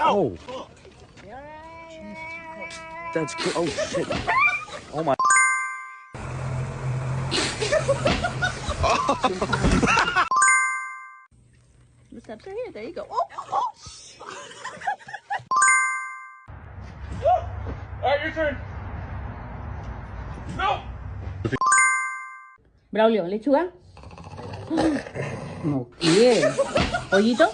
Oh. That's good. Oh, shit. Oh, my. The steps are here. There you go. Oh, oh. All right, your turn. No. Braulio, lechuga. No quiere. ¿Pollito?